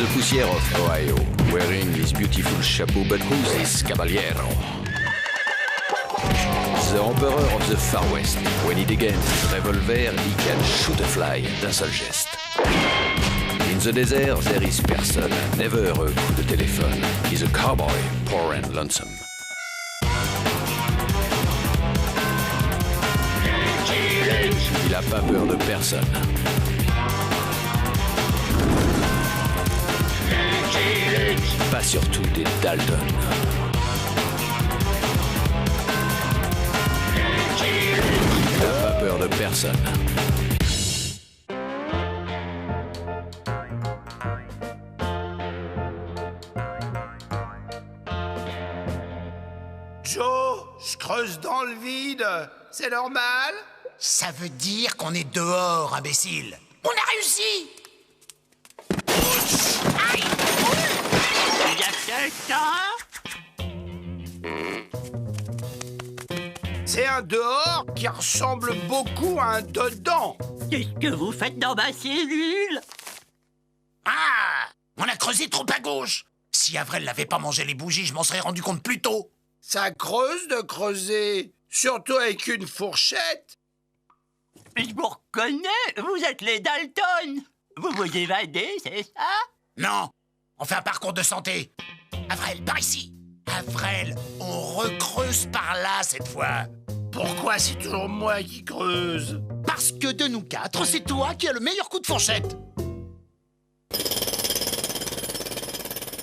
the poussière of Ohio, wearing his beautiful chapeau, but who's this caballero? The emperor of the Far West. When he against his revolver, he can shoot a fly d'un seul geste. In the desert, there is person, never a coup de téléphone. He's a cowboy, poor and lonesome. Il a pas peur de personne. Pas surtout des Dalton. Il a pas peur de personne. Joe, je creuse dans le vide. C'est normal? Ça veut dire qu'on est dehors, imbécile. On a réussi. Aïe! Il y a quelqu'un? C'est un dehors qui ressemble beaucoup à un dedans. Qu'est-ce que vous faites dans ma cellule? Ah! On a creusé trop à gauche. Si Avril n'avait pas mangé les bougies, je m'en serais rendu compte plus tôt. Ça creuse de creuser, surtout avec une fourchette. Je vous reconnais, vous êtes les Dalton. Vous vous évadez, c'est ça? Non, on fait un parcours de santé. Avril, par ici. Avril, on recreuse par là cette fois. Pourquoi c'est toujours moi qui creuse? Parce que de nous quatre, c'est toi qui as le meilleur coup de fourchette.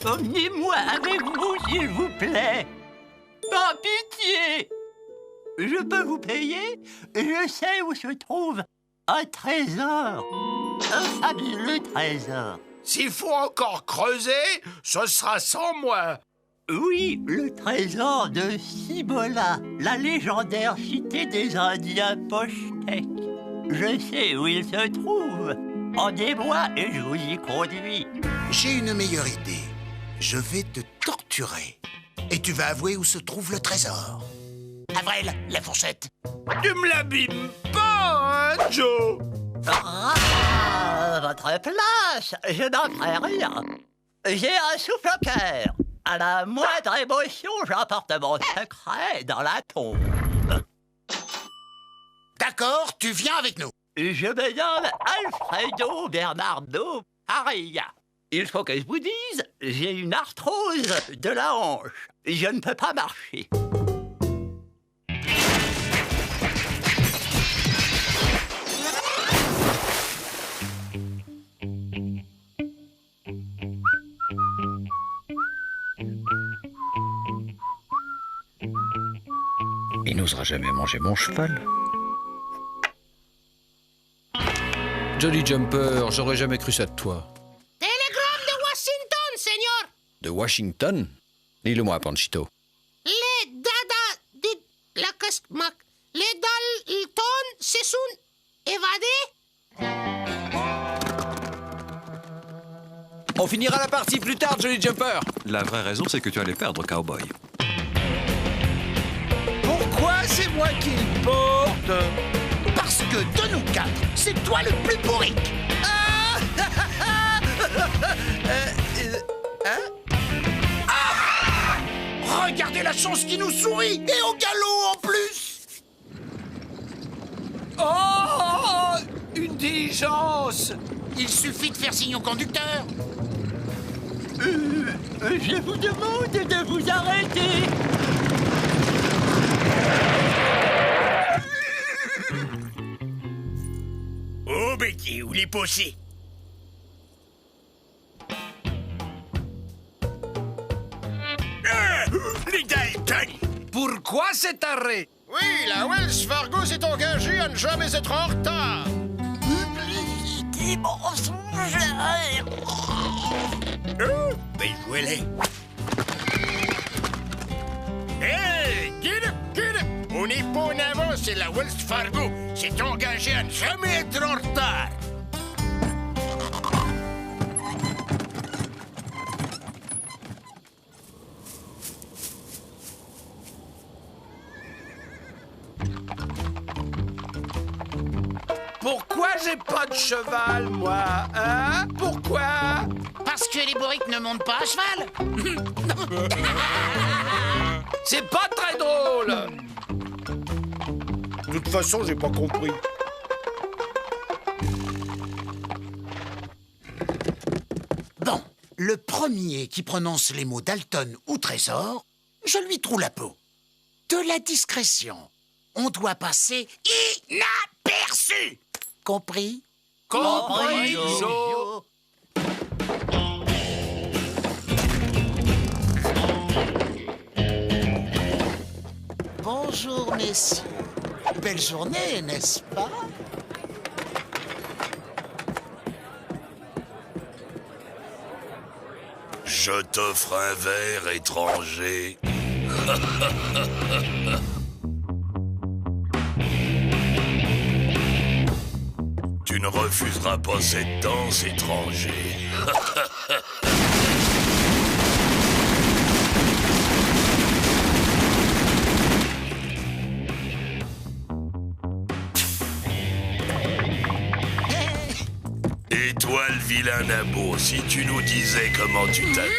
Emmenez-moi avec vous, s'il vous plaît. Par pitié. Je peux vous payer? Je sais où se trouve un trésor. Un fabuleux trésor. S'il faut encore creuser, ce sera sans moi. Oui, le trésor de Cibola, la légendaire cité des Indiens Pochtecs. Je sais où il se trouve. Emmenez-moi et je vous y conduis. J'ai une meilleure idée. Je vais te torturer. Et tu vas avouer où se trouve le trésor. Avril, la fourchette. Tu me l'abîmes pas, hein, Joe? À votre place, je n'en ferai rien. J'ai un souffle-cœur. À la moindre émotion, j'emporte mon secret dans la tombe. D'accord, tu viens avec nous. Je me nomme Alfredo Bernardo Araya. Il faut que je vous dise, j'ai une arthrose de la hanche. Je ne peux pas marcher. Il n'osera jamais manger mon cheval. Jolly Jumper, j'aurais jamais cru ça de toi. Télégramme de Washington, señor. De Washington? Lis-le-moi, Panchito. Les Dalton se sont évadés. On finira la partie plus tard, Jolly Jumper. La vraie raison, c'est que tu allais perdre, cowboy. Pourquoi c'est moi qui le porte? Parce que de nous quatre, c'est toi le plus bourrique. Ah! Regardez la chance qui nous sourit, et au galop en plus. Oh! Une diligence! Il suffit de faire signe au conducteur. Je vous demande de vous arrêter. Oh, Betty, où les possés? Les Dalton! Pourquoi cet arrêt? Oui, la Wells Fargo s'est engagée à ne jamais être en retard. Publicité mensongère. Oh, ben voilà. Hey, get up! On n'est pas en avance, c'est la Wells Fargo s'est engagée à ne jamais être en retard. Pourquoi j'ai pas de cheval, moi, hein? Pourquoi? Parce que les bourriques ne montent pas à cheval. C'est pas très drôle. De toute façon, j'ai pas compris. Bon, le premier qui prononce les mots Dalton ou trésor, je lui troue la peau. De la discrétion. On doit passer inaperçu. Compris? Compris, Joe. Bonjour, messieurs. Belle journée, n'est-ce pas? Je t'offre un verre, étranger. Tu ne refuseras pas cette danse, étranger. Et toi, le vilain nabo, si tu nous disais comment tu t'appelles.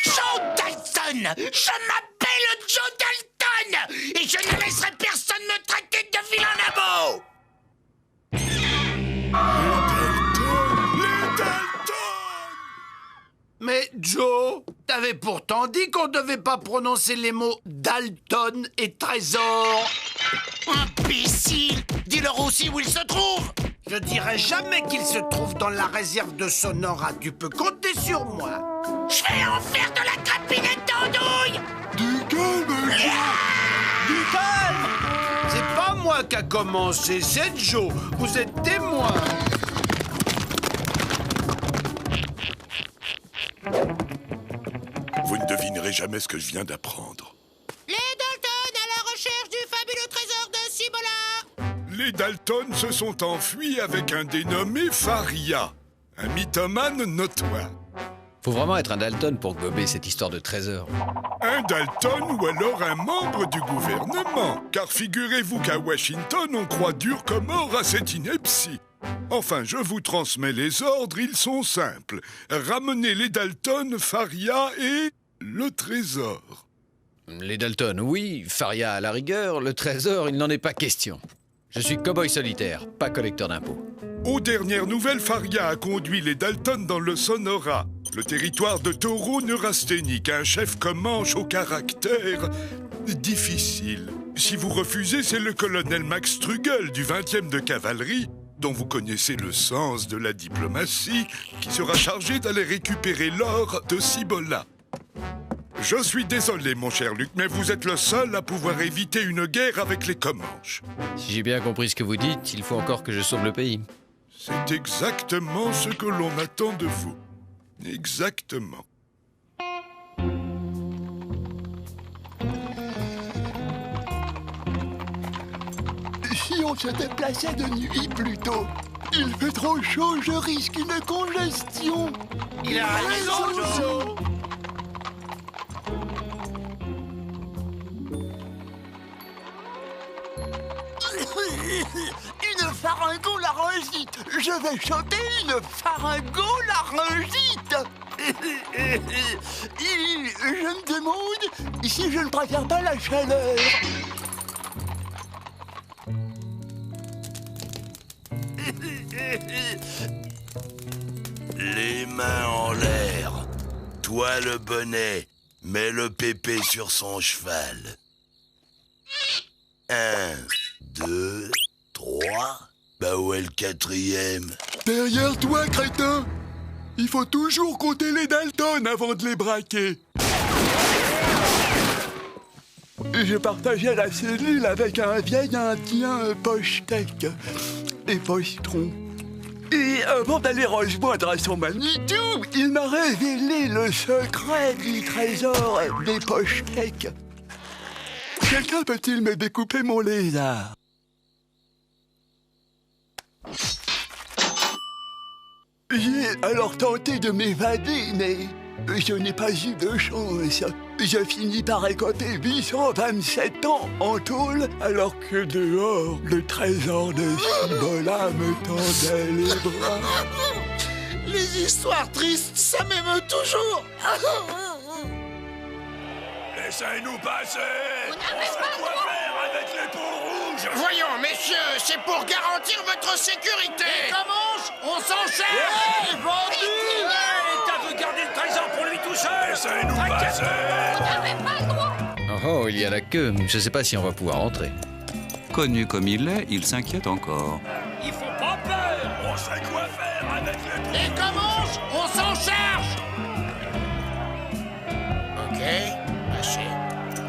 Joe Dalton! Je m'appelle Joe Dalton! Et je ne laisserai personne me traiter de vilain nabo! Mais Joe, t'avais pourtant dit qu'on devait pas prononcer les mots Dalton et trésor. Imbécile! Dis-leur aussi où ils se trouvent! Je dirai jamais qu'il se trouve dans la réserve de Sonora. Tu peux compter sur moi. Je vais en faire de la crapinette d'andouille! Du calme, Du calme! C'est pas moi qui a commencé, c'est Joe. Vous êtes témoin. Vous ne devinerez jamais ce que je viens d'apprendre. Les Dalton à la recherche du fabuleux trésor de Cibola. Les Dalton se sont enfuis avec un dénommé Faria, un mythomane notoire. Faut vraiment être un Dalton pour gober cette histoire de trésor. Un Dalton ou alors un membre du gouvernement, car figurez-vous qu'à Washington, on croit dur comme or à cette ineptie. Enfin, je vous transmets les ordres, ils sont simples. Ramenez les Dalton, Faria et le trésor. Les Dalton, oui. Faria à la rigueur. Le trésor, il n'en est pas question. Je suis cow-boy solitaire, pas collecteur d'impôts. Aux dernières nouvelles, Faria a conduit les Dalton dans le Sonora, le territoire de taureau neurasthénique, un chef Comanche au caractère difficile. Si vous refusez, c'est le colonel Max Strugel du 20e de cavalerie, dont vous connaissez le sens de la diplomatie, qui sera chargé d'aller récupérer l'or de Cibola. Je suis désolé, mon cher Luc, mais vous êtes le seul à pouvoir éviter une guerre avec les Comanches. Si j'ai bien compris ce que vous dites, il faut encore que je sauve le pays. C'est exactement ce que l'on attend de vous. Exactement. Si on se déplaçait de nuit plutôt, il fait trop chaud, je risque une congestion. Il a raison, Joe. Une pharyngo-laryngite. Je vais chanter une pharyngo-laryngite. Je me demande si je ne préfère pas la chaleur. Les mains en l'air. Toi le bonnet, mets le pépé sur son cheval. 1, 2, 3. Bah où est le quatrième? Derrière toi, crétin. Il faut toujours compter les Dalton avant de les braquer. Je partageais la cellule avec un vieil indien pochetec et pochetron. Et avant d'aller rejoindre à son Manitou, il m'a révélé le secret du trésor des pochetec. Quelqu'un peut-il me découper mon lézard? J'ai alors tenté de m'évader, mais je n'ai pas eu de chance. je finis par récolter 827 ans en tôle, alors que dehors, le trésor de Cibola me tendait les bras. Les histoires tristes, ça m'émeut toujours. Laissez-nous passer. On sait quoi faire avec les peaux rouges. Voyons, messieurs, c'est pour garantir votre sécurité. On s'en cherche. T'as regardé le trésor pour lui tout seul. Laissez-nous passer. Oh, il y a la queue. Je sais pas si on va pouvoir entrer. Connu comme il est, il s'inquiète encore. Il faut pas peur. On sait quoi faire avec les peaux. Et commence, on s'en charge. Ok, lâchez.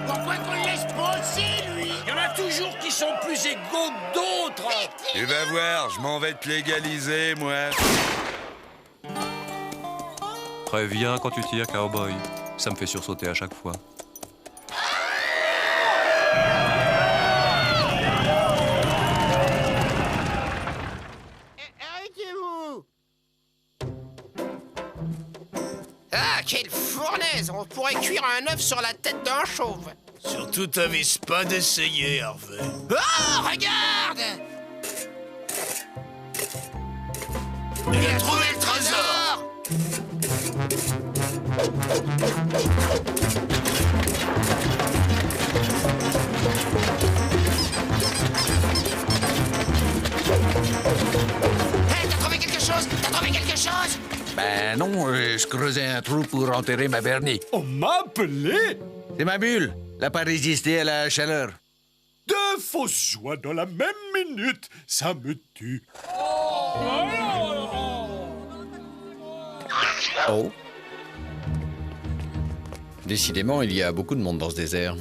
Pourquoi qu'on le laisse passer, lui? Il y en a toujours qui sont plus égaux que d'autres. Tu vas voir, je m'en vais te légaliser, moi. Préviens quand tu tires, cowboy. Ça me fait sursauter à chaque fois. Arrêtez-vous! Ah, quelle fournaise! On pourrait cuire un œuf sur la tête d'un chauve. Surtout, t'avises pas d'essayer, Harvey. Oh, regarde! Il a trouvé le trésor. Hey, t'as trouvé quelque chose? T'as trouvé quelque chose? Ben non, je creusais un trou pour enterrer ma Bernie. On m'a appelé. C'est ma bulle. Elle n'a pas résisté à la chaleur. Deux fausses joies dans la même minute, ça me tue. Oh. Décidément, il y a beaucoup de monde dans ce désert.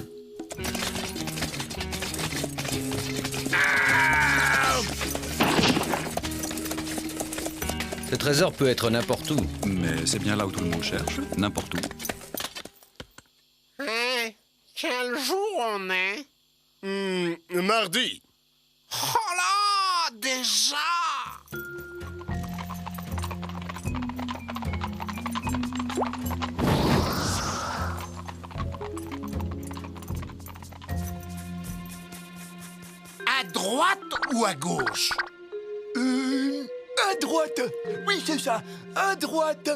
Ce trésor peut être n'importe où. Mais c'est bien là où tout le monde cherche, n'importe où. Hein? Quel jour on est? Mardi. Oh là! Déjà! À droite ou à gauche? À droite. Oui, c'est ça. À droite.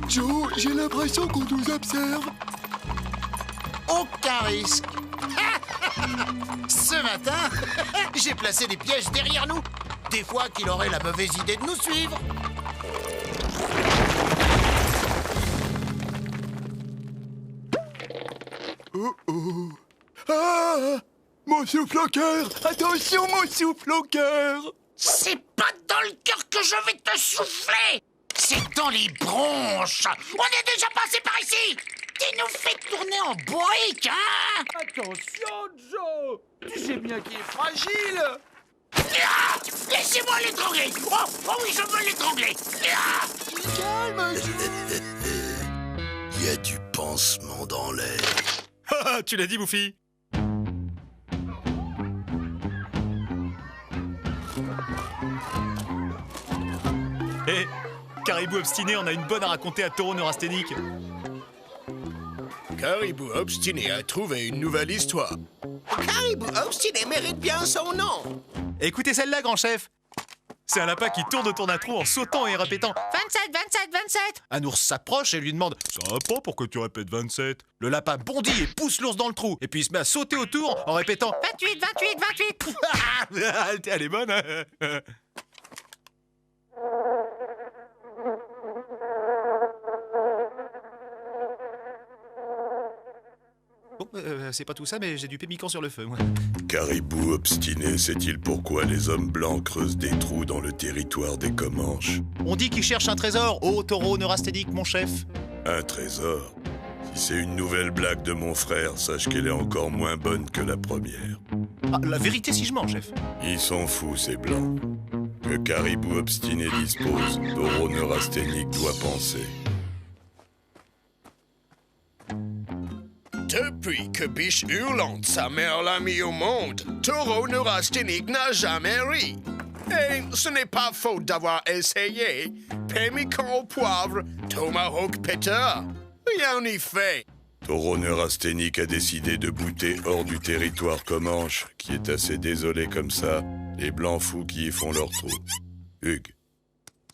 Joe, j'ai l'impression qu'on nous observe. Aucun risque. Ce matin, j'ai placé des pièges derrière nous. Des fois qu'il aurait la mauvaise idée de nous suivre. Ah! Mon souffle au cœur! Attention, mon souffle au cœur! C'est pas dans le cœur que je vais te souffler. C'est dans les bronches. On est déjà passé par ici. Tu nous fais tourner en briques, hein? Attention, Joe. Tu sais bien qu'il est fragile. Ah! Laissez-moi l'étrangler. Oh oui, je veux l'étrangler. Ah! Il y a du pansement dans l'air. Tu l'as dit, Bouffi. Hé, Caribou obstiné, on a une bonne à raconter à Taureau neurasthénique. Caribou obstiné a trouvé une nouvelle histoire. Caribou obstiné mérite bien son nom. Écoutez celle-là, grand chef. C'est un lapin qui tourne autour d'un trou en sautant et répétant 27, 27, 27! Un ours s'approche et lui demande « Ça va pas, pourquoi tu répètes 27 ?» Le lapin bondit et pousse l'ours dans le trou, et puis il se met à sauter autour en répétant 28, 28, 28! Elle est bonne, hein. Bon, c'est pas tout ça, mais j'ai du pémican sur le feu, moi. Caribou obstiné sait-il pourquoi les hommes blancs creusent des trous dans le territoire des Comanches? On dit qu'il cherche un trésor, ô taureau neurasthénique, mon chef. Un trésor? Si c'est une nouvelle blague de mon frère, sache qu'elle est encore moins bonne que la première. Ah, la vérité si je mens, chef. Ils sont fous, ces blancs. Que Caribou obstiné dispose, taureau neurasthénique doit penser. Depuis que Biche Hurlante, sa mère l'a mis au monde, Taureau neurasthénique n'a jamais ri. Et ce n'est pas faute d'avoir essayé. Pemmican au poivre, tomahawk Peter. Rien n'y fait. Taureau neurasthénique a décidé de bouter hors du territoire Comanche, qui est assez désolé comme ça, les blancs fous qui y font leur trou. Hugues.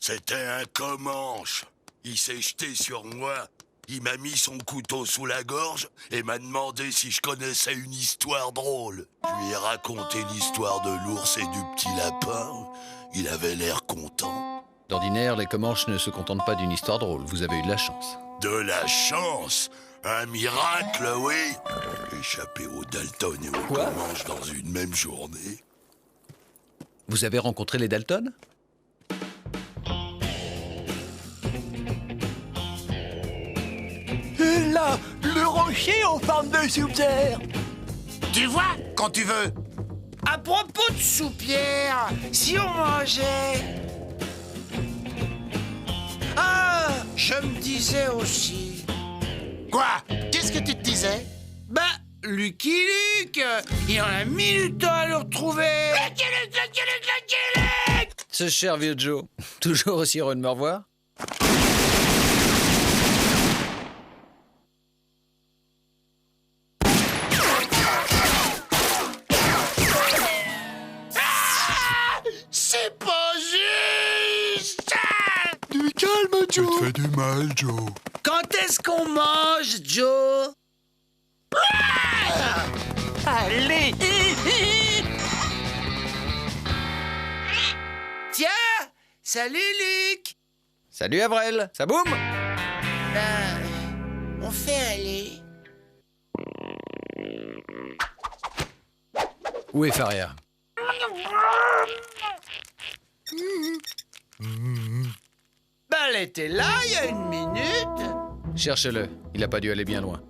C'était un Comanche. Il s'est jeté sur moi. Il m'a mis son couteau sous la gorge et m'a demandé si je connaissais une histoire drôle. Je lui ai raconté l'histoire de l'ours et du petit lapin. Il avait l'air content. D'ordinaire, les Comanches ne se contentent pas d'une histoire drôle. Vous avez eu de la chance. De la chance? Un miracle, oui. Échapper aux Dalton et aux Comanches dans une même journée. Vous avez rencontré les Dalton? Là, le rocher en forme de soupière. Tu vois, quand tu veux. À propos de soupière, si on mangeait... Ah, je me disais aussi... Quoi? Qu'est-ce que tu te disais? Bah, Lucky Luke, il en a mis du temps à le retrouver. Lucky Luke, Lucky Luke, Lucky Luke. Ce cher vieux Joe, toujours aussi heureux de me revoir. C'est pas juste. Du calme, Joe. Tu te fais du mal, Joe. Quand est-ce qu'on mange, Joe? Allez. Tiens, salut Luc. Salut Avril, ça boum? Ben, on fait aller. Où est Faria? Ben, elle était là il y a une minute. Cherche-le, il a pas dû aller bien loin.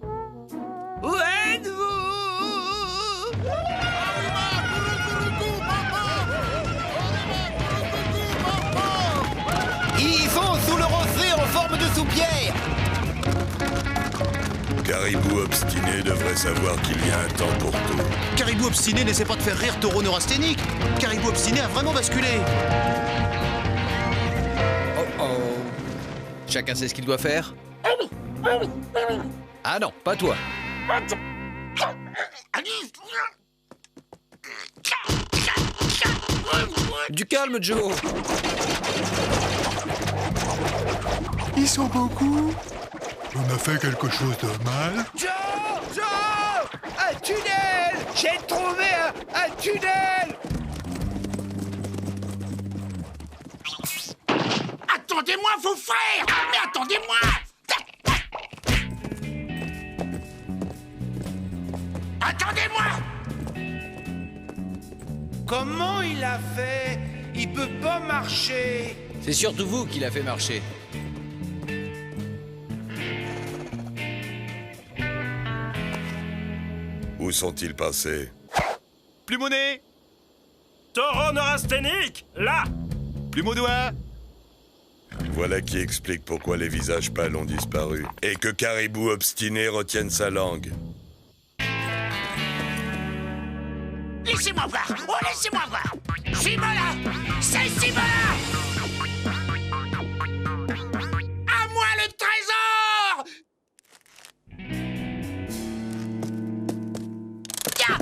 Où êtes-vous? Ils vont sous le rocher en forme de soupière. Caribou obstiné devrait savoir qu'il y a un temps pour tout. Caribou obstiné n'essaie pas de faire rire Taureau neurasthénique. Caribou obstiné a vraiment basculé. Oh oh. Chacun sait ce qu'il doit faire? Ah non, pas toi. Du calme, Joe. Ils sont beaucoup. On a fait quelque chose de mal. Joe! Joe! Un tunnel! J'ai trouvé un tunnel! Attendez-moi, vos frères! Mais attendez-moi! Attendez-moi! Comment il a fait? Il peut pas marcher. C'est surtout vous qui l'a fait marcher. Où sont-ils passés? Plumonné. Taureau neurasthénique, là. Plume au doigt. Voilà qui explique pourquoi les visages pâles ont disparu. Et que Caribou obstiné retienne sa langue. Laissez-moi voir! Oh, laissez-moi voir! Cibola! C'est Cibola! À moi le trésor! Ya!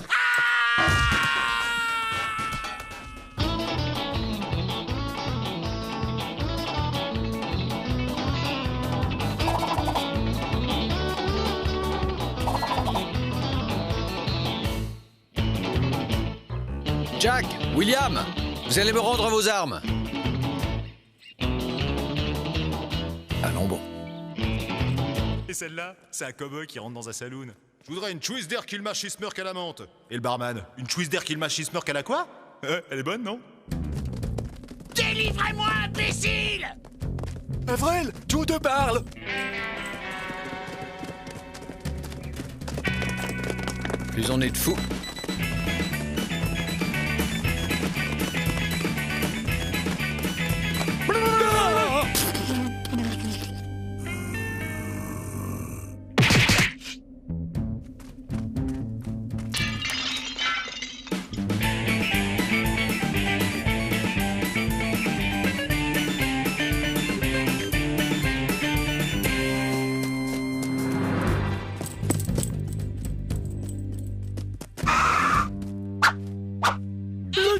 Jack, William, vous allez me rendre vos armes. Allons bon. Et celle-là, c'est un cow-boy qui rentre dans un saloon. Je voudrais une chouisse d'air qu'il mâche Smirk à la menthe. Et le barman, une chouisse d'air qu'il mâche Smirk à la quoi? Elle est bonne, non? Délivrez-moi, imbécile! Avril, Joe te parle. Plus on est de fous.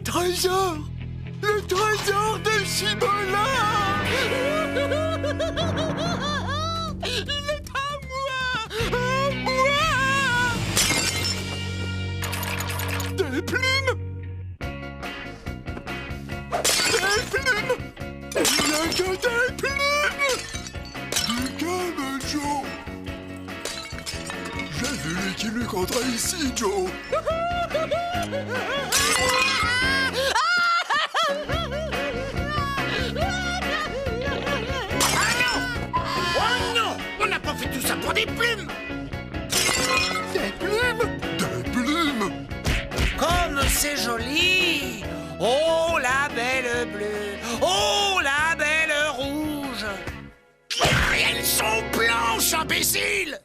Le trésor! Le trésor de Cibola! Il est à moi! À moi! Des plumes! Des plumes! Il n'y a que des plumes! Du calme, Joe! J'ai vu qui lui comptera ici, Joe! Tout ça pour des plumes! Des plumes! Des plumes! Comme c'est joli! Oh, la belle bleue! Oh, la belle rouge! Elles sont blanches, imbécile!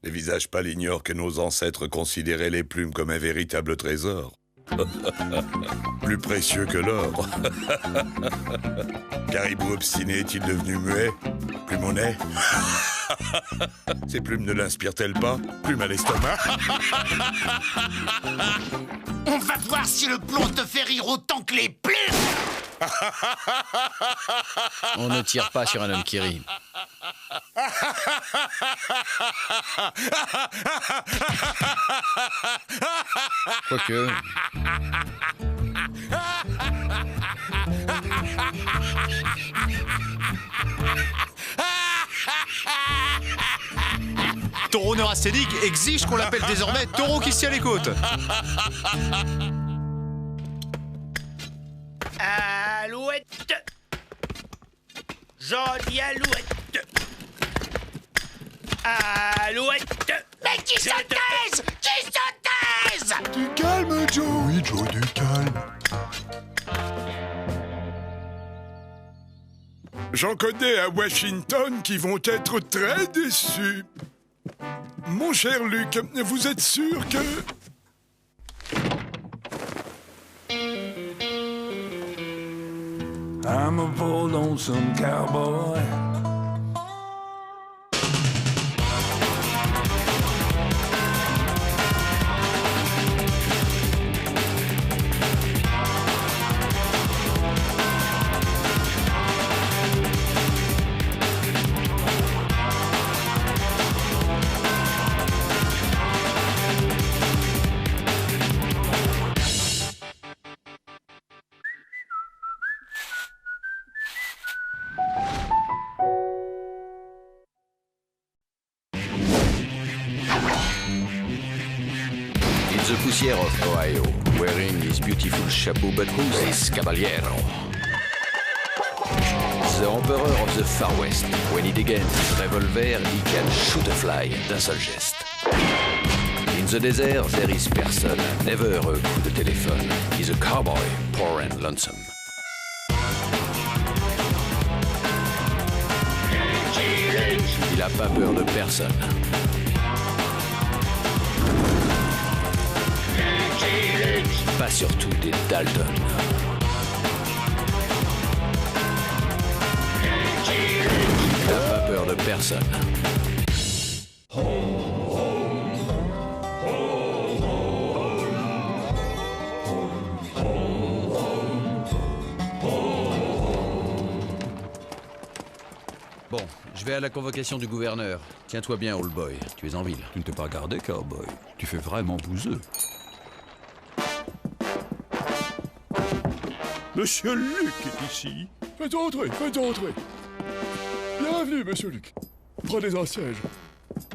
Les visages pâles ignorent que nos ancêtres considéraient les plumes comme un véritable trésor. Plus précieux que l'or. Caribou obstiné est-il devenu muet? Plumonnet? Ces plumes ne l'inspirent-elles pas? Plume à l'estomac? On va voir si le plomb te fait rire autant que les plumes! On ne tire pas sur un homme qui rit. Quoique... Taureau neurasthénique exige qu'on l'appelle désormais Taureau qui se tient les côtes. Alouette. Jolie alouette. Alouette. Mais qui se taise? Qui se taise? Du calme, Joe! Oui, Joe, du calme. J'en connais à Washington qui vont être très déçus. Mon cher Luc, vous êtes sûr que... I'm a poor lonesome cowboy. The poussière of Ohio, wearing his beautiful chapeau, but who's this caballero? The emperor of the Far West, when he against his revolver, he can shoot a fly d'un seul geste. In the desert, there is person, never a coup de téléphone. He's a cowboy, poor and lonesome. Il a pas peur de personne. Pas surtout des Dalton. Il n'a pas peur de personne. Bon, je vais à la convocation du gouverneur. Tiens-toi bien, old boy. Tu es en ville. Tu ne t'es pas gardé, cowboy. Tu fais vraiment bouseux. Monsieur Luc est ici. Faites entrer, faites entrer. Bienvenue, monsieur Luc. Prenez un siège.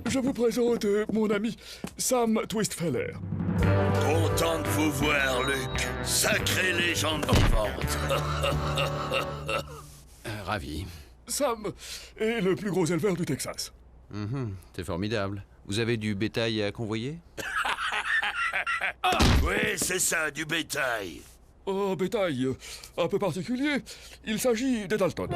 Je vous présente mon ami Sam Twistfeller. Content de vous voir, Luc. Sacrée légende vivante. Ravi. Sam est le plus gros éleveur du Texas. C'est formidable. Vous avez du bétail à convoyer? Oui, c'est ça, du bétail. Un bétail un peu particulier. Il s'agit des Dalton.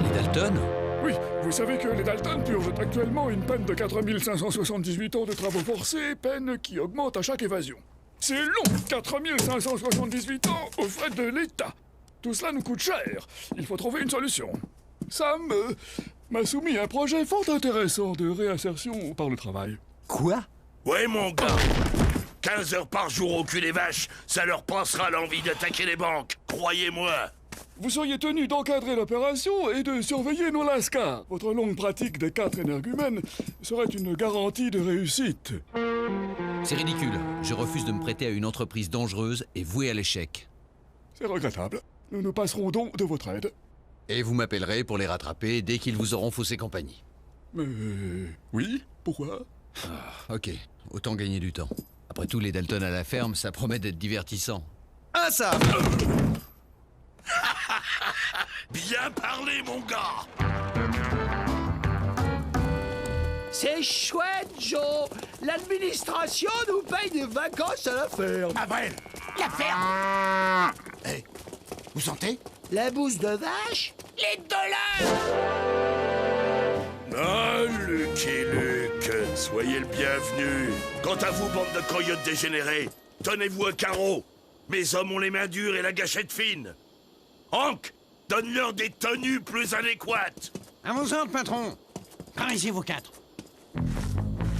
Les Dalton? Oui, vous savez que les Dalton purgent actuellement une peine de 4578 ans de travaux forcés, peine qui augmente à chaque évasion. C'est long, 4578 ans aux frais de l'État. Tout cela nous coûte cher. Il faut trouver une solution. Sam m'a soumis un projet fort intéressant de réinsertion par le travail. Quoi? Ouais, mon gars. 15 heures par jour au cul des vaches, ça leur passera l'envie d'attaquer les banques. Croyez-moi. Vous seriez tenu d'encadrer l'opération et de surveiller nos lascars. Votre longue pratique des 4 énergumènes serait une garantie de réussite. C'est ridicule. Je refuse de me prêter à une entreprise dangereuse et vouée à l'échec. C'est regrettable. Nous nous passerons donc de votre aide. Et vous m'appellerez pour les rattraper dès qu'ils vous auront faussé compagnie. Mais... oui, pourquoi? Ok, autant gagner du temps. Après tout, les Dalton à la ferme, ça promet d'être divertissant. Ah ça Bien parlé, mon gars. C'est chouette, Joe. L'administration nous paye des vacances à la ferme. Avril, la ferme. Hé, vous sentez? La bouse de vache? Les dollars. Ah, Lucky Luke, soyez le bienvenu. Quant à vous, bande de coyotes dégénérés, tenez-vous à carreau. Mes hommes ont les mains dures et la gâchette fine. Hank, donne-leur des tenues plus adéquates. À vos ordres, patron. Par ici, vous 4.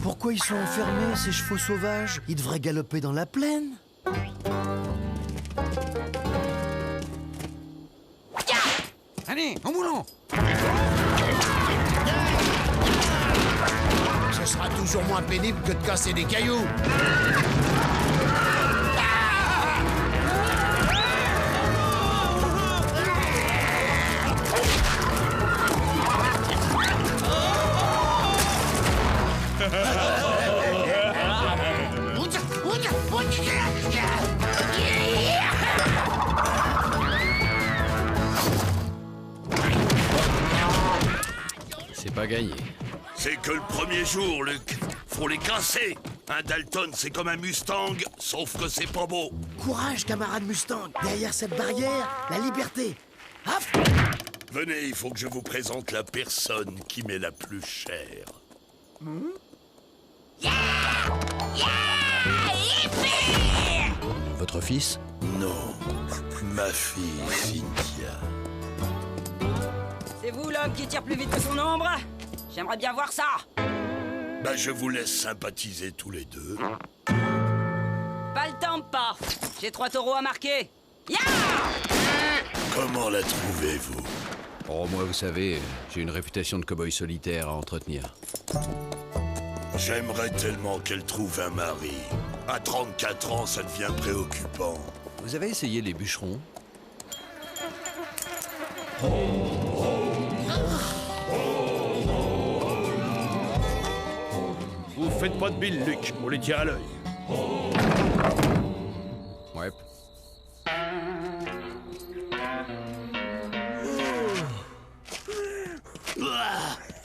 Pourquoi ils sont enfermés, ces chevaux sauvages? Ils devraient galoper dans la plaine. Allez, au boulot. Ce sera toujours moins pénible que de casser des cailloux. C'est pas gagné. C'est que le premier jour, Luke. Faut les casser. Un Dalton, c'est comme un Mustang, sauf que c'est pas beau. Courage, camarade Mustang. Derrière cette barrière, la liberté. Hop! Venez, il faut que je vous présente la personne qui m'est la plus chère. Votre fils? Non, ma fille, Cynthia. C'est vous l'homme qui tire plus vite que son ombre? J'aimerais bien voir ça. Bah, je vous laisse sympathiser tous les deux. Pas le temps, pas. J'ai 3 taureaux à marquer. Ya! Comment la trouvez-vous? Oh, moi, vous savez, j'ai une réputation de cow-boy solitaire à entretenir. J'aimerais tellement qu'elle trouve un mari. À 34 ans, ça devient préoccupant. Vous avez essayé les bûcherons? Vous faites pas de bile, Luc. On les tient à l'œil. Ouais.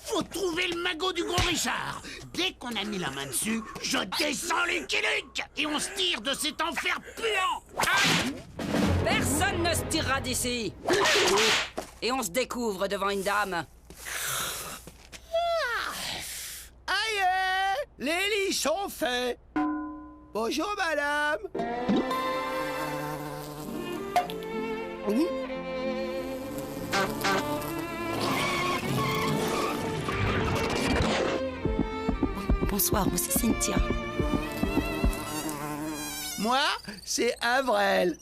Faut trouver le magot du gros Richard. Dès qu'on a mis la main dessus, je descends Lucky Luke et on se tire de cet enfer puant. Personne ne se tirera d'ici. Et on se découvre devant une dame. Aïe! Les lits sont faits. Bonjour, madame. Bonsoir, moi c'est Cynthia. Moi, c'est Avril.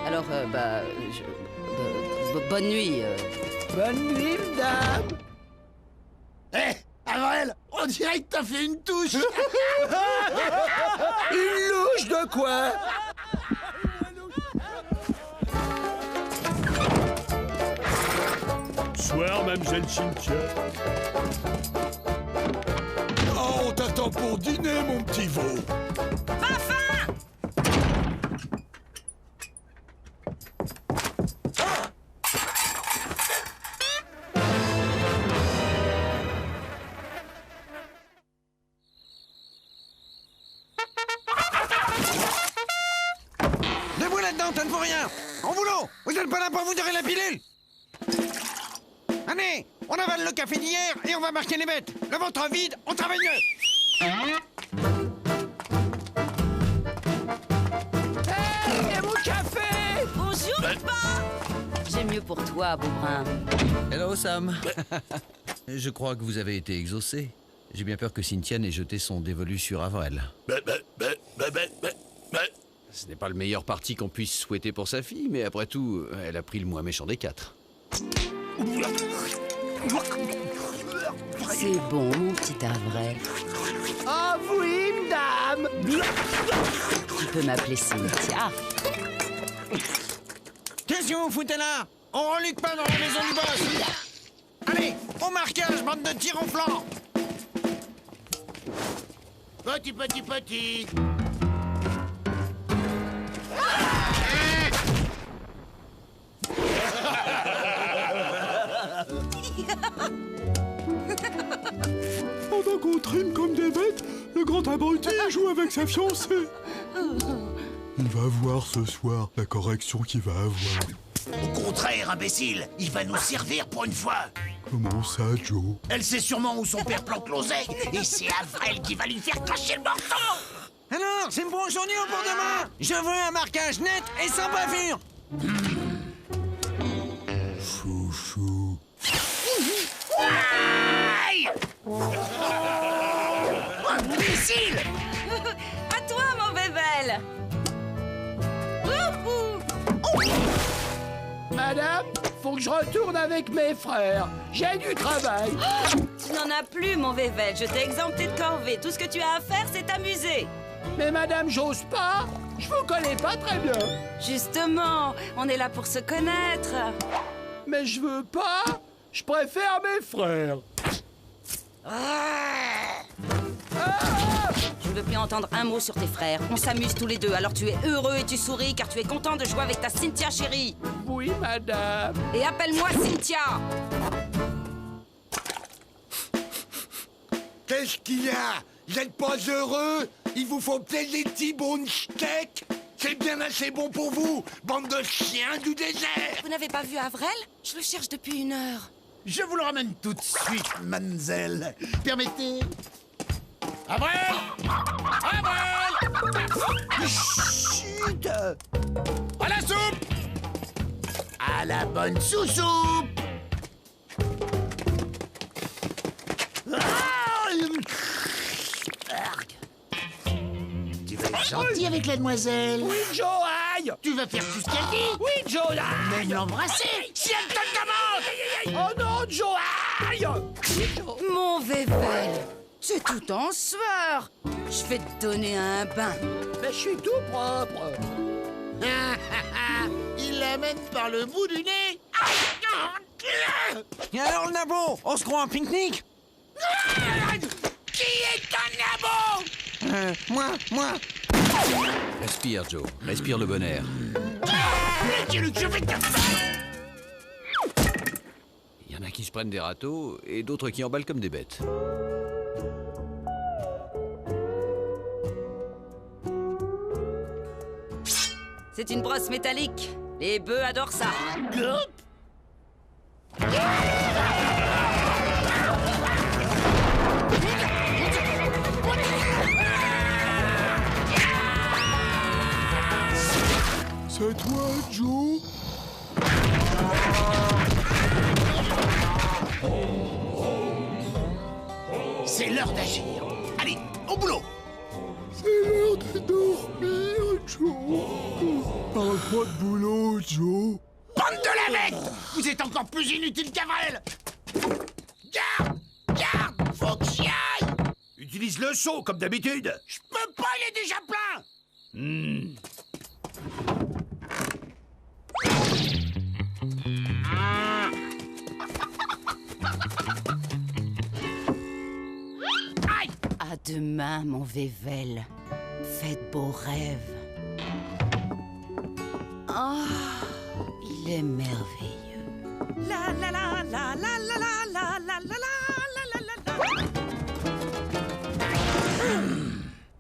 Alors, bonne nuit. Bonne nuit, madame. Hé, Avril, on dirait que t'as fait une touche. Une louche de quoi? Bonsoir, mademoiselle Cynthia. Oh, on t'attend pour dîner, mon petit veau. Pas faim! Debout là-dedans, ça ne vaut rien. Au boulot, vous n'êtes pas là pour vous tirer la pilule. Allez, on avale le café d'hier et on va marquer les bêtes. Le ventre vide, on travaille mieux. Hey, et mon café? Bonjour, papa. J'ai mieux pour toi, beau brun. Hello, Sam. Je crois que vous avez été exaucé. J'ai bien peur que Cynthia n'ait jeté son dévolu sur Avril. Ce n'est pas le meilleur parti qu'on puisse souhaiter pour sa fille, mais après tout, elle a pris le moins méchant des 4. C'est bon, mon petit Avril. Ah oui, madame. Tu peux m'appeler Cynthia. Qu'est-ce que vous foutez là? On reluque pas dans la maison du boss. Allez, au marquage, bande de tirs en flanc. Petit. Pendant qu'on trime comme des bêtes, le grand abruti joue avec sa fiancée. Il va voir ce soir la correction qu'il va avoir. Au contraire, imbécile, il va nous servir pour une fois. Comment ça, Joe? Elle sait sûrement où son père planque l'oseille, et c'est Avril qui va lui faire cracher le morceau. Alors, c'est pour aujourd'hui ou pour demain? Je veux un marquage net et sans bavure. Chouchou. Aïe! Imbécile! À toi, mon bébel. Madame, faut que je retourne avec mes frères. J'ai du travail. Tu n'en as plus, mon bébel. Je t'ai exempté de corvée. Tout ce que tu as à faire, c'est t'amuser. Mais madame, j'ose pas. Je vous connais pas très bien. Justement, on est là pour se connaître. Mais je veux pas. Je préfère mes frères. Je ne veux plus entendre un mot sur tes frères. On s'amuse tous les deux, alors tu es heureux et tu souris car tu es content de jouer avec ta Cynthia chérie. Oui, madame. Et appelle-moi Cynthia. Qu'est-ce qu'il y a? Vous n'êtes pas heureux? Il vous faut peut-être des petits bons steaks? C'est bien assez bon pour vous, bande de chiens du désert! Vous n'avez pas vu Avril? Je le cherche depuis 1 heure. Je vous le ramène tout de suite, mademoiselle. Permettez. Avril! Chut! À la soupe! À la bonne sous-soupe! Tu vas être gentil avec la demoiselle. Oui, Joe, aïe! Tu vas faire tout ce qu'elle dit. Oui, Joe, aïe! Même l'embrasser. Si elle te le demande. Oh non, Joe, aïe! Oui, Joe. Mon bébel, tu es tout en sueur. Je vais te donner un bain. Mais je suis tout propre. Il l'amène par le bout du nez. Et alors, le nabo, on se croit en pique-nique? Qui est un nabo? Moi. Respire, Joe. Respire le bon air. Je vais te faire. Il y en a qui se prennent des râteaux et d'autres qui emballent comme des bêtes. C'est une brosse métallique. Les bœufs adorent ça. C'est toi, Joe? C'est l'heure d'agir. Allez, au boulot. C'est l'heure de dormir, Joe. Parle pas de boulot, Joe. Bande de lavettes! Vous êtes encore plus inutile qu'Avril. Garde! Faut que j'y aille! Utilise le seau, comme d'habitude. Je peux pas, il est déjà plein! Aïe! À demain, mon Vével. Faites beaux rêves. Oh, il est merveilleux. La la la la la la la la la la la la la.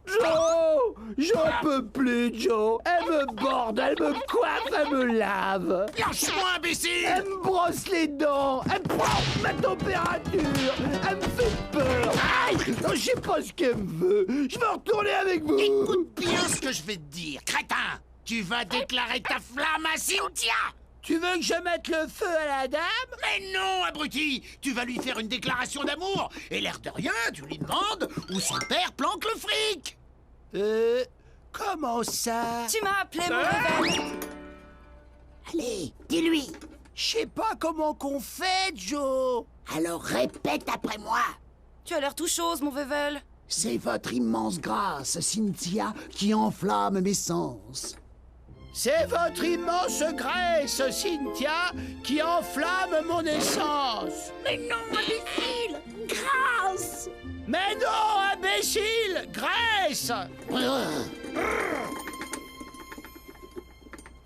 Joe! J'en peux plus, Joe! Elle me borde, elle me coiffe, elle me lave! Lâche-moi, imbécile! Elle me brosse les dents! Elle prend ma température! Elle me fait peur! Aïe! Non, je sais pas ce qu'elle me veut! Je veux retourner avec vous! Écoute bien ce que je vais te dire, crétin! Tu vas déclarer ta flamme à Cynthia! Tu veux que je mette le feu à la dame? Mais non, abruti! Tu vas lui faire une déclaration d'amour, et l'air de rien, tu lui demandes où son père planque le fric! Comment ça? Tu m'as appelé, mon réveil. Allez, dis-lui. Je sais pas comment qu'on fait, Joe. Alors répète après moi. Tu as l'air tout chose, mon Vével. C'est votre immense grâce, Cynthia, qui enflamme mes sens. C'est votre immense grâce, Cynthia, qui enflamme mon essence. Mais non, imbécile, grâce. Mais non, imbécile, graisse.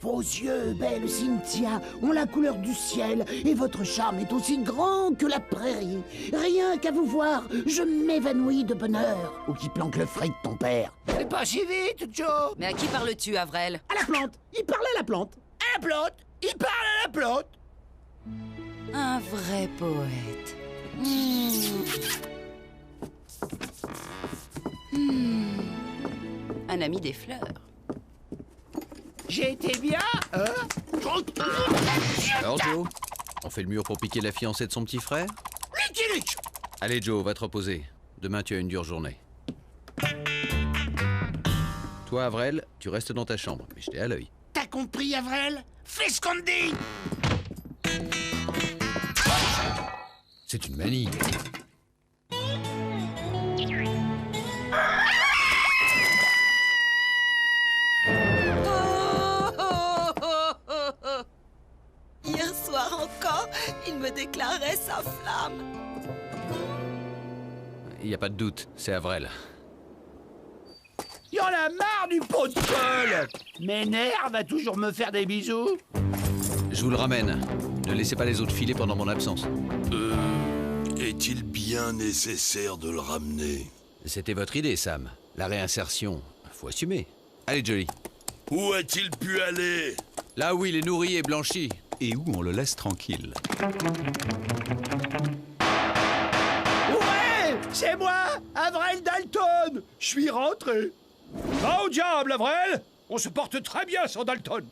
Vos yeux, belle Cynthia, ont la couleur du ciel et votre charme est aussi grand que la prairie. Rien qu'à vous voir, je m'évanouis de bonheur. Ou qui planque le fric de ton père. Mais pas si vite, Joe. Mais à qui parles-tu, Avrel? À la plante. Il parle à la plante. À la plante. Il parle à la plante. Un vrai poète. Un ami des fleurs. J'ai été bien, hein? Alors, Joe, on fait le mur pour piquer la fiancée de son petit frère? Allez, Joe, va te reposer. Demain, tu as une dure journée. Toi, Avrel, tu restes dans ta chambre, mais je t'ai à l'œil. T'as compris, Avrel? Fais ce qu'on te dit! C'est une manie. Hier soir encore, il me déclarait sa flamme. Il n'y a pas de doute, c'est Avrel. Il y en a marre du pot de colle. M'énerve à toujours me faire des bisous. Je vous le ramène. Ne laissez pas les autres filer pendant mon absence. Est-il bien nécessaire de le ramener? C'était votre idée, Sam. La réinsertion, faut assumer. Allez, Jolly. Où a-t-il pu aller? Là où il est nourri et blanchi. Et où on le laisse tranquille. Ouais, c'est moi, Avrel Dalton. Je suis rentré. Va au diable, Avrel. On se porte très bien sans Dalton.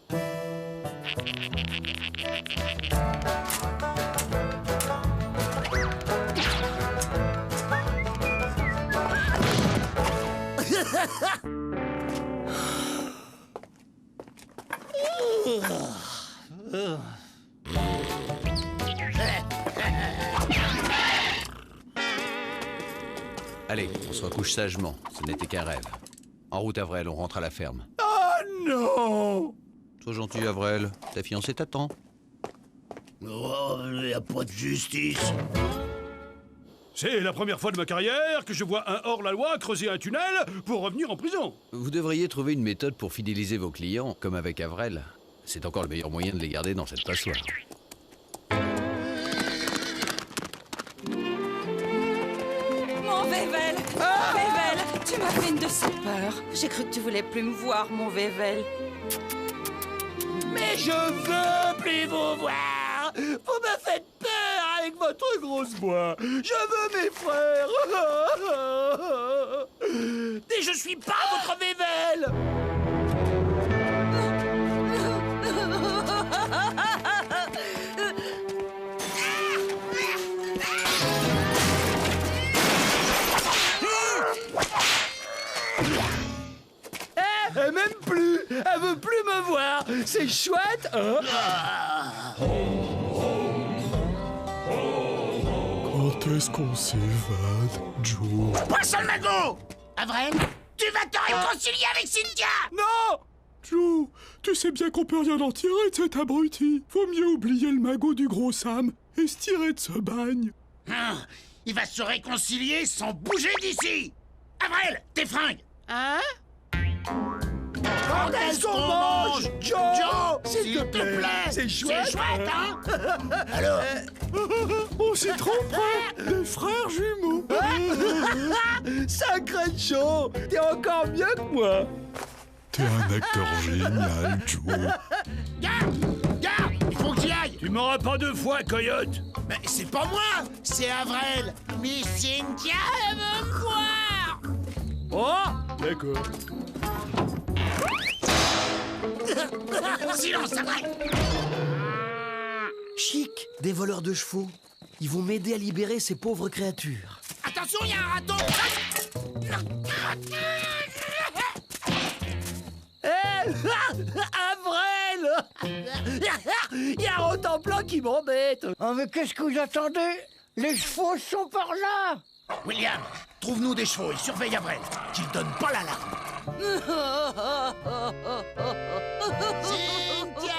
Allez, on se recouche sagement. Ce n'était qu'un rêve. En route, Avrel, on rentre à la ferme. Oh non! Sois gentil, Avrel. Ta fiancée t'attend. Oh, y a pas de justice. C'est la première fois de ma carrière que je vois un hors-la-loi creuser un tunnel pour revenir en prison. Vous devriez trouver une méthode pour fidéliser vos clients, comme avec Avrel. C'est encore le meilleur moyen de les garder dans cette passoire. Mon Vével! Vével, tu m'as fait une de ces peurs. J'ai cru que tu voulais plus me voir, mon Vével. Mais je veux plus vous voir. Vous me faites peur avec votre grosse voix. Je veux mes frères. Et je suis pas votre Vével. Elle m'aime plus. Elle veut plus me voir. C'est chouette, hein? Quand est-ce qu'on s'évade, Joe? Poisson le magot! Avrel, tu vas te réconcilier avec Cynthia! Non! Joe, tu sais bien qu'on peut rien en tirer de cet abruti. Faut mieux oublier le magot du gros Sam et se tirer de ce bagne. Il va se réconcilier sans bouger d'ici! Avrel, tes fringues! Hein? Quand est-ce qu'on mange, Joe? S'il te plaît, c'est chouette. C'est chouette, hein? Alors, on s'y tromperait, des frères jumeaux. Sacré Joe, t'es encore mieux que moi. T'es un acteur génial, Joe. Garde, il faut que j'y aille. Tu m'auras pas deux fois, coyote. Mais c'est pas moi, c'est Avrel. Mais Cynthia, elle veut me voir. Oh, d'accord. Silence, Avrel. chic, des voleurs de chevaux. Ils vont m'aider à libérer ces pauvres créatures. Attention, il y a un raton. Avrel. Il y a un Rotenplan qui m'embête. Oh, mais qu'est-ce que vous attendez? Les chevaux sont par là. William, trouve-nous des chevaux et surveille Avrel, qu'il donne pas l'alarme. Cynthia!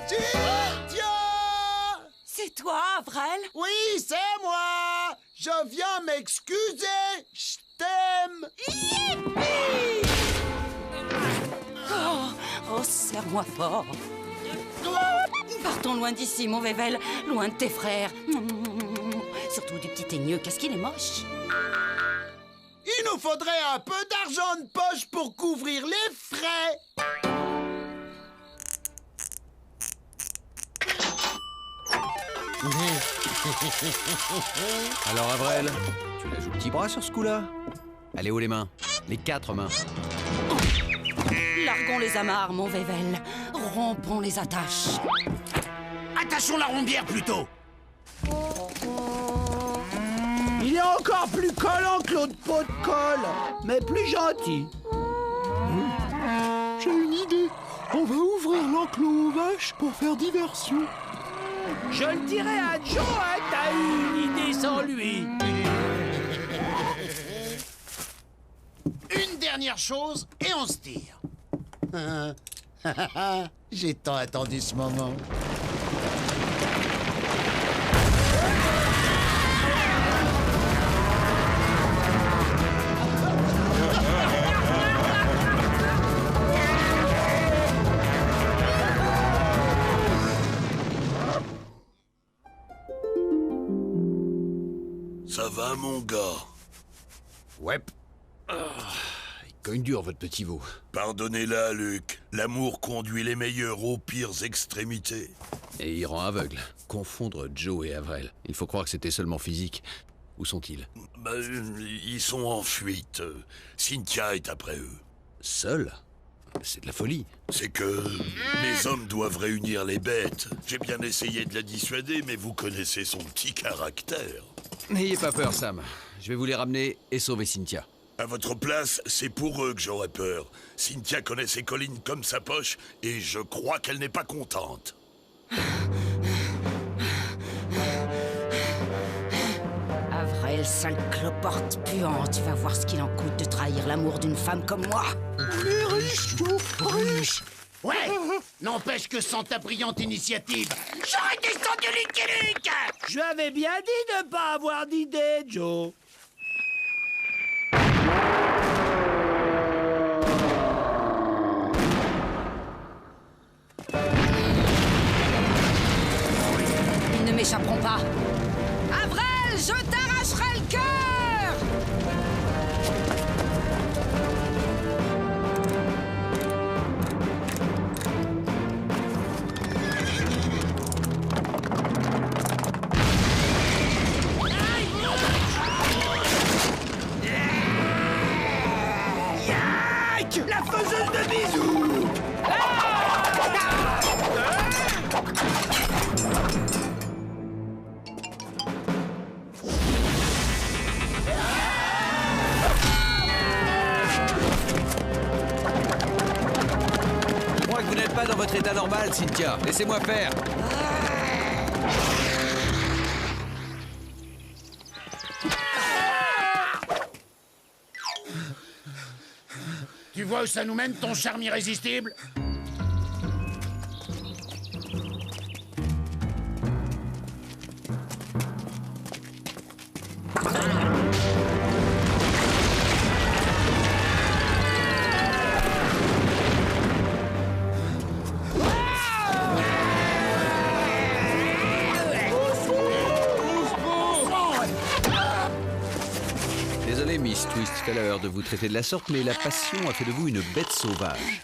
Cynthia! C'est toi, Avrel? Oui, c'est moi! Je viens m'excuser! Je t'aime! Yippee! Oh, serre-moi fort. Partons loin d'ici, mon Vével, loin de tes frères. Surtout du petit teigneux, qu'est-ce qu'il est moche. Il nous faudrait un peu d'argent de poche pour couvrir les frais. Alors, Avrel, tu la joues petit bras sur ce coup-là? Allez, haut les mains. Les 4 mains. Larguons les amarres, mon Vével. Rompons les attaches. Attachons la rombière plutôt. Il est encore plus collant que l'autre pot de colle, mais plus gentil. J'ai une idée. On va ouvrir l'enclos aux vaches pour faire diversion. Je le dirai à Joe, hein, t'as eu une idée sans lui. Une dernière chose et on se tire. J'ai tant attendu ce moment. Ça va, mon gars? Ouais. Il cogne dur, votre petit veau. Pardonnez-la, Luc. L'amour conduit les meilleurs aux pires extrémités. Et il rend aveugle. Confondre Joe et Avrel. Il faut croire que c'était seulement physique. Où sont-ils? Ils sont en fuite. Cynthia est après eux. Seul? C'est de la folie. C'est que les hommes doivent réunir les bêtes. J'ai bien essayé de la dissuader, mais vous connaissez son petit caractère. N'ayez pas peur, Sam. Je vais vous les ramener et sauver Cynthia. À votre place, c'est pour eux que j'aurais peur. Cynthia connaît ses collines comme sa poche, et je crois qu'elle n'est pas contente. Avrel, sale cloporte puante, tu vas voir ce qu'il en coûte de trahir l'amour d'une femme comme moi. Les riches, Joe, riches. Ouais, n'empêche que sans ta brillante initiative, j'aurais descendu Lucky Luke. Je avais bien dit de ne pas avoir d'idée, Joe. Ils ne m'échapperont pas. Avrel, je t'arracherai le cœur! La faiseuse de bisous. Je crois que vous n'êtes pas dans votre état normal, Cynthia. Laissez-moi faire. Tu vois où ça nous mène, ton charme irrésistible? Désolé, Miss Twist Feller, de vous traiter de la sorte, mais la passion a fait de vous une bête sauvage.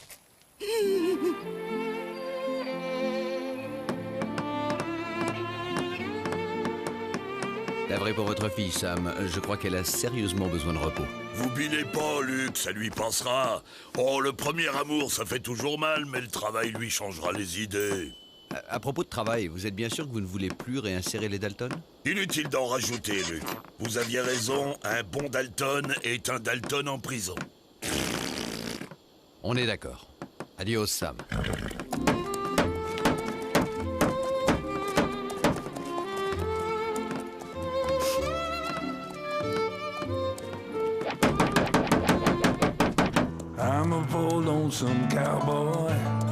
Navré pour votre fille, Sam. Je crois qu'elle a sérieusement besoin de repos. Vous bilez pas, Luc, ça lui passera. Oh, le premier amour, ça fait toujours mal, mais le travail lui changera les idées. À propos de travail, vous êtes bien sûr que vous ne voulez plus réinsérer les Dalton? Inutile d'en rajouter, Luc. Vous aviez raison, un bon Dalton est un Dalton en prison. On est d'accord. Adios, Sam. I'm a poor lonesome cowboy.